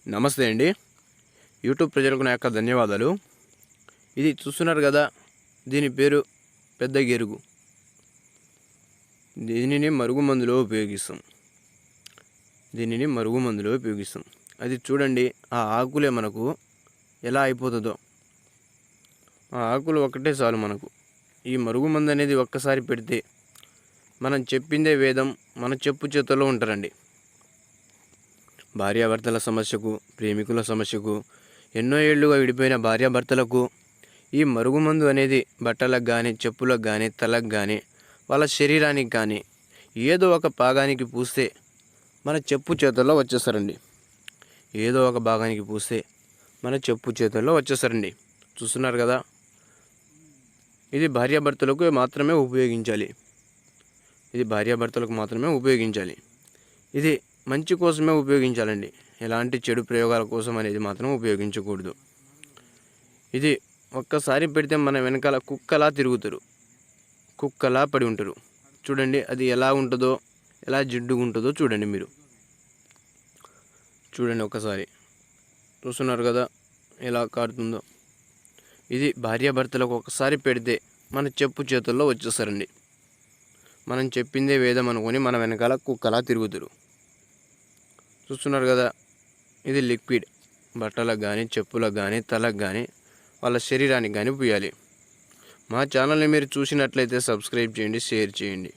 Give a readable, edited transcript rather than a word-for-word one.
నమస్తే అండి. యూట్యూబ్ ప్రజలకు నా యొక్క ధన్యవాదాలు. ఇది చూస్తున్నారు కదా, దీని పేరు పెద్ద గెరుగు. దీనిని మరుగుమందులో ఉపయోగిస్తాం. అది చూడండి, ఆ ఆకులే మనకు ఎలా అయిపోతుందో. ఆ ఆకులు ఒక్కటే చాలు మనకు. ఈ మరుగుమందు అనేది ఒక్కసారి పెడితే మనం చెప్పిందే వేదం, మన చెప్పు చేతుల్లో ఉంటారండి. భార్యాభర్తల సమస్యకు, ప్రేమికుల సమస్యకు, ఎన్నో ఏళ్లుగా విడిపోయిన భార్యాభర్తలకు ఈ మరుగుమందు అనేది బట్టలకు కానీ, చెప్పులకు కానీ, తలకు కానీ, వాళ్ళ శరీరానికి కానీ ఏదో ఒక భాగానికి పూస్తే మన చెప్పు చేతుల్లో వచ్చేస్తారండి. ఏదో ఒక భాగానికి పూస్తే మన చెప్పు చేతుల్లో వచ్చేస్తారండి. చూస్తున్నారు కదా, ఇది భార్యాభర్తలకు మాత్రమే ఉపయోగించాలి. ఇది మంచి కోసమే ఉపయోగించాలండి. ఎలాంటి చెడు ప్రయోగాల కోసం అనేది మాత్రం ఉపయోగించకూడదు. ఇది ఒక్కసారి పెడితే మన వెనకాల కుక్కలా పడి ఉంటారు. చూడండి అది ఎలా ఉంటుందో, ఎలా జిడ్డుగా ఉంటుందో చూడండి. మీరు చూడండి ఒక్కసారి. చూస్తున్నారు కదా ఎలా కారుతుందో. ఇది భార్యాభర్తలకు ఒకసారి పెడితే మన చెప్పు చేతుల్లో వచ్చేస్తారండి. మనం చెప్పిందే వేదం అనుకొని మన వెనకాల కుక్కలా తిరుగుతారు. చూస్తున్నారు కదా, ఇది లిక్విడ్ బట్టలకు కానీ, చెప్పులకు కానీ, తలకు కానీ, వాళ్ళ శరీరానికి కానీ పూయాలి. మా ఛానల్ని మీరు చూసినట్లయితే సబ్స్క్రైబ్ చేయండి, షేర్ చేయండి.